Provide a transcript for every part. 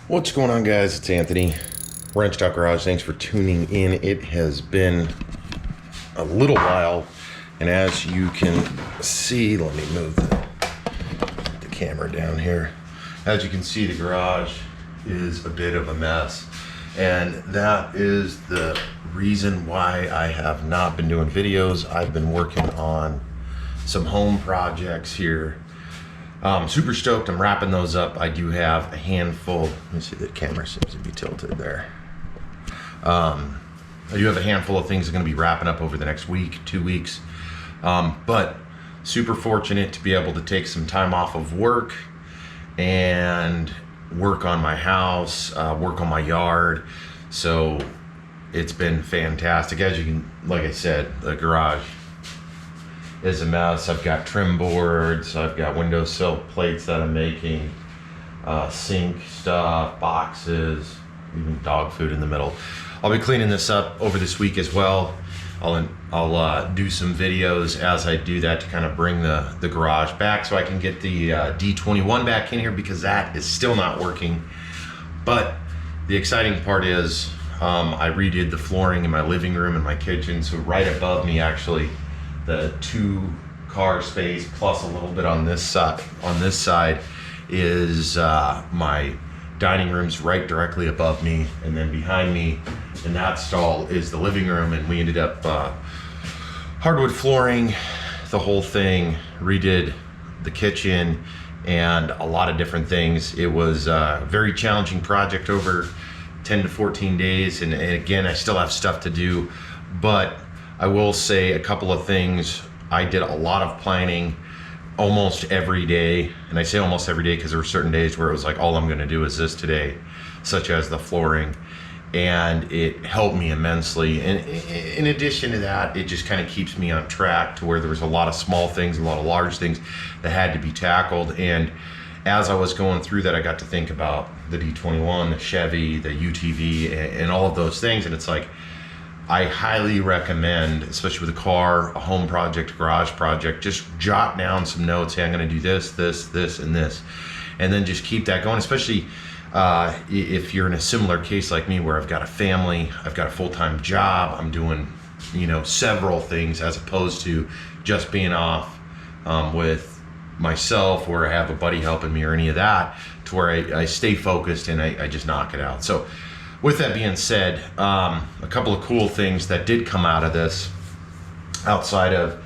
What's going on, guys? It's Anthony, Wrench Talk Garage. Thanks for tuning in. It has been a little while, and as you can see, let me move the camera down here. As you can see, the garage is a bit of a mess, and that is the reason why I have not been doing videos. I've been working on some home projects here. Super stoked. I'm wrapping those up. I do have a handful. Let me see, the camera seems to be tilted there. I do have a handful of things I'm going to be wrapping up over the next week, 2 weeks. But super fortunate to be able to take some time off of work and work on my house, work on my yard. So it's been fantastic. As you can, like I said, the garage is a mess. I've got trim boards, I've got windowsill plates that I'm making, sink stuff, boxes, even dog food in the middle. I'll be cleaning this up over this week as well. I'll do some videos as I do that to kind of bring the garage back so I can get the D21 back in here, because that is still not working. But the exciting part is I redid the flooring in my living room and my kitchen, so right above me, actually, the 2-car space plus a little bit on this side. On this side is my dining room's right directly above me, and then behind me in that stall is the living room. And we ended up hardwood flooring the whole thing, redid the kitchen, and a lot of different things. It was a very challenging project over 10 to 14 days, and again, I still have stuff to do, but I will say a couple of things. I did a lot of planning almost every day, and I say almost every day because there were certain days where it was like, all I'm going to do is this today, such as the flooring, and it helped me immensely. And in addition to that, it just kind of keeps me on track to where there was a lot of small things, a lot of large things that had to be tackled. And as I was going through that, I got to think about the D21, the Chevy, the UTV, and all of those things, and it's like, I highly recommend, especially with a car, a home project, a garage project, just jot down some notes. Hey, I'm going to do this, this, this, and this. And then just keep that going, especially if you're in a similar case like me, where I've got a family, I've got a full-time job, I'm doing, several things, as opposed to just being off with myself, or I have a buddy helping me or any of that, to where I stay focused and I just knock it out. So with that being said, a couple of cool things that did come out of this, outside of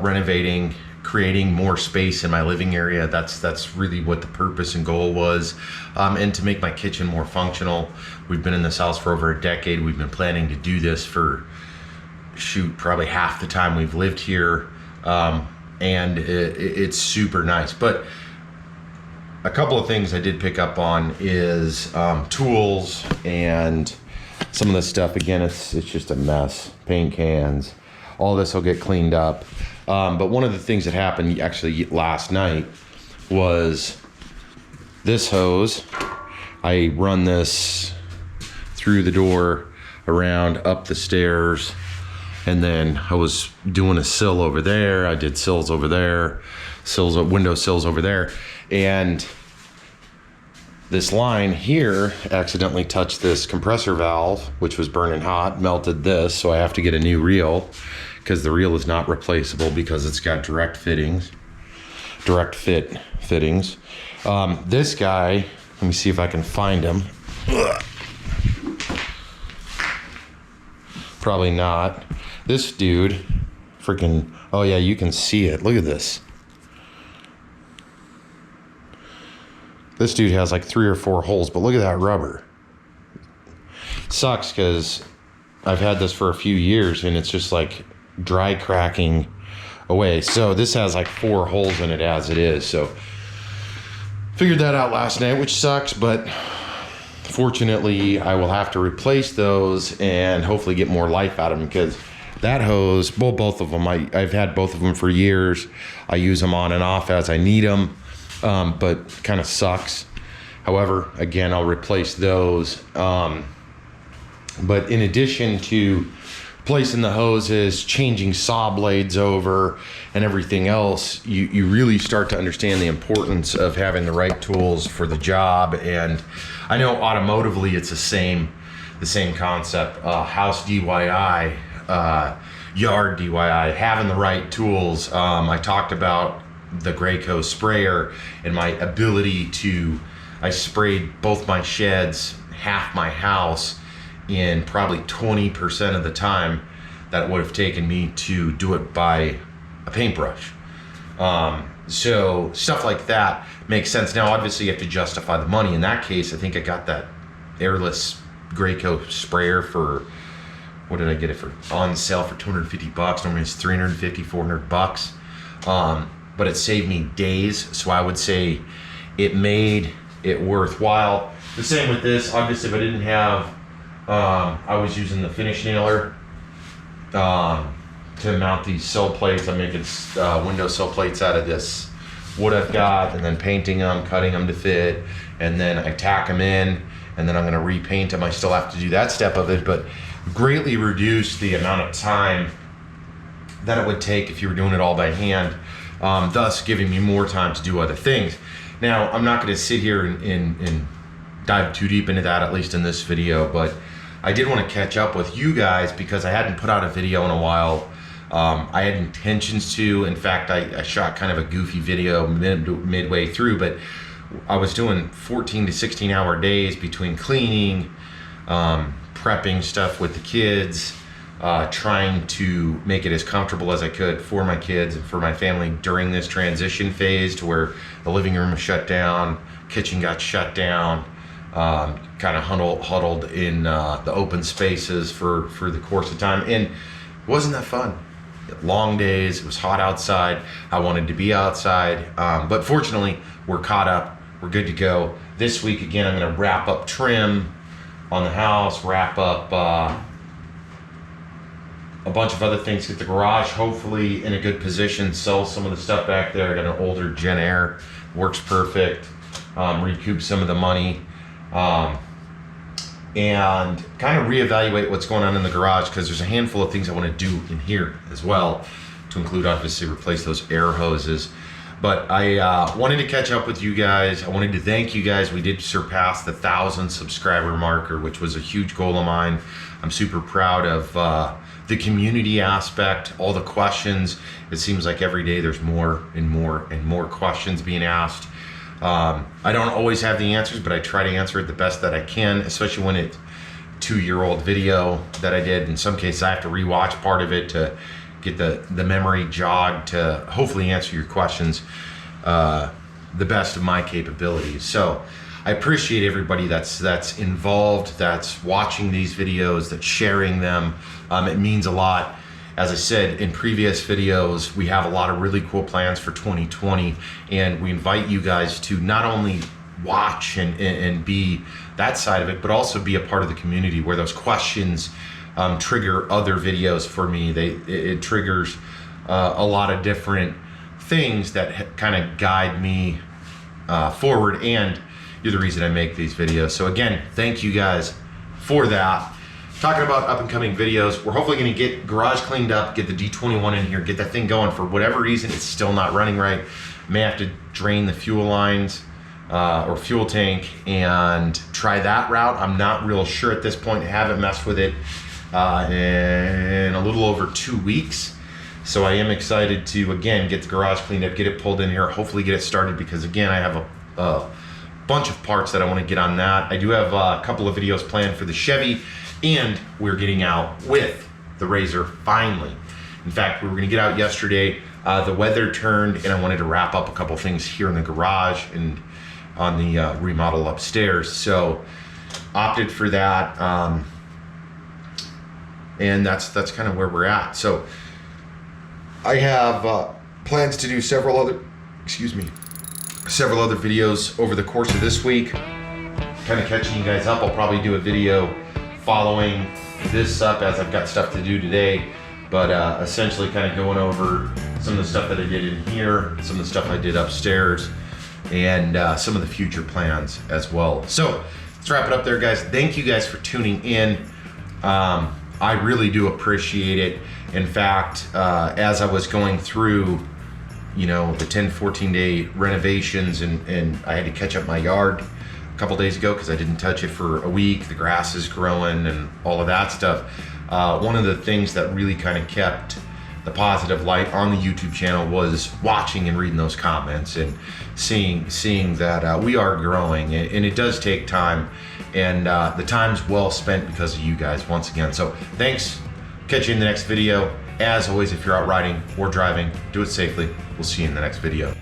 renovating, creating more space in my living area. That's really what the purpose and goal was, and to make my kitchen more functional. We've been in this house for over a decade. We've been planning to do this for, probably half the time we've lived here, and it's super nice. But a couple of things I did pick up on is tools and some of this stuff. Again, it's just a mess. Paint cans, all this will get cleaned up. But one of the things that happened actually last night was this hose. I run this through the door, around, up the stairs, and then I was doing a sill over there. I did sills over there, window sills over there. And this line here accidentally touched this compressor valve, which was burning hot, melted this, so I have to get a new reel, because the reel is not replaceable because it's got direct fit fittings. This guy, let me see if I can find him. Probably not. This dude, freaking, oh yeah, you can see it. Look at this. This dude has like 3 or 4 holes, but look at that rubber. Sucks because I've had this for a few years and it's just like dry cracking away. So this has like 4 holes in it as it is. So figured that out last night, which sucks, but fortunately I will have to replace those and hopefully get more life out of them, because that hose, well, both of them, I've had both of them for years. I use them on and off as I need them. But kind of sucks. However, again, I'll replace those. But in addition to placing the hoses, changing saw blades over, and everything else, you really start to understand the importance of having the right tools for the job. And I know automotively it's the same concept. House DYI, yard DYI, having the right tools. I talked about the Graco sprayer and my ability to, I sprayed both my sheds, half my house, in probably 20% of the time that it would have taken me to do it by a paintbrush. So stuff like that makes sense. Now, obviously you have to justify the money. In that case, I think I got that airless Graco sprayer for, what did I get it for? On sale for 250 bucks. Normally it's 350, 400 bucks. But it saved me days. So I would say it made it worthwhile. The same with this. Obviously, if I didn't have, I was using the finish nailer to mount these sill plates. I'm making window sill plates out of this wood I've got, and then painting them, cutting them to fit, and then I tack them in, and then I'm gonna repaint them. I still have to do that step of it, but greatly reduce the amount of time that it would take if you were doing it all by hand, thus giving me more time to do other things. Now, I'm not gonna sit here and dive too deep into that, at least in this video, but I did want to catch up with you guys because I hadn't put out a video in a while. I had intentions to. In fact, I shot kind of a goofy video midway through, but I was doing 14 to 16 hour days between cleaning, prepping stuff with the kids, trying to make it as comfortable as I could for my kids and for my family during this transition phase to where the living room was shut down, kitchen got shut down, kind of huddled in the open spaces for the course of time. And it wasn't that fun. Long days, it was hot outside. I wanted to be outside, but fortunately we're caught up. We're good to go. This week, again, I'm gonna wrap up trim on the house, wrap up a bunch of other things, get the garage hopefully in a good position, sell some of the stuff back there. I got an older Gen Air, works perfect, recoup some of the money, and kind of reevaluate what's going on in the garage, because there's a handful of things I want to do in here as well, to include obviously replace those air hoses. But I wanted to catch up with you guys. I wanted to thank you guys. We did surpass the 1,000 subscriber marker, which was a huge goal of mine. I'm super proud of the community aspect, all the questions. It seems like every day there's more and more and more questions being asked. I don't always have the answers, but I try to answer it the best that I can, especially when it's a 2-year-old video that I did. In some cases, I have to rewatch part of it to get the memory jogged to hopefully answer your questions the best of my capabilities. So I appreciate everybody that's involved, that's watching these videos, that's sharing them. It means a lot. As I said in previous videos, we have a lot of really cool plans for 2020, and we invite you guys to not only watch and be that side of it, but also be a part of the community where those questions trigger other videos for me. It triggers a lot of different things that kind of guide me forward, and you're the reason I make these videos. So again, thank you guys for that. Talking about up and coming videos, we're hopefully going to get garage cleaned up, get the D21 in here, get that thing going. For whatever reason, it's still not running right. May have to drain the fuel lines or fuel tank and try that route. I'm not real sure at this point. I haven't messed with it in a little over 2 weeks. So I am excited to, again, get the garage cleaned up, get it pulled in here, hopefully get it started, because again, I have a bunch of parts that I want to get on that. I do have a couple of videos planned for the Chevy, and we're getting out with the Razor finally. In fact, we were gonna get out yesterday. The weather turned, and I wanted to wrap up a couple things here in the garage and on the remodel upstairs. So opted for that, and that's kind of where we're at. So I have plans to do several other videos over the course of this week, kind of catching you guys up. I'll probably do a video following this up as I've got stuff to do today, but essentially kind of going over some of the stuff that I did in here, some of the stuff I did upstairs, and some of the future plans as well. So let's wrap it up there, guys. Thank you guys for tuning in. I really do appreciate it. In fact, as I was going through, you know, the 10-14 day renovations, and I had to catch up my yard a couple days ago because I didn't touch it for a week. The grass is growing and all of that stuff. One of the things that really kind of kept the positive light on the YouTube channel was watching and reading those comments and seeing that we are growing, and it does take time, and the time's well spent because of you guys once again. So thanks. Catch you in the next video. As always, if you're out riding or driving, do it safely. We'll see you in the next video.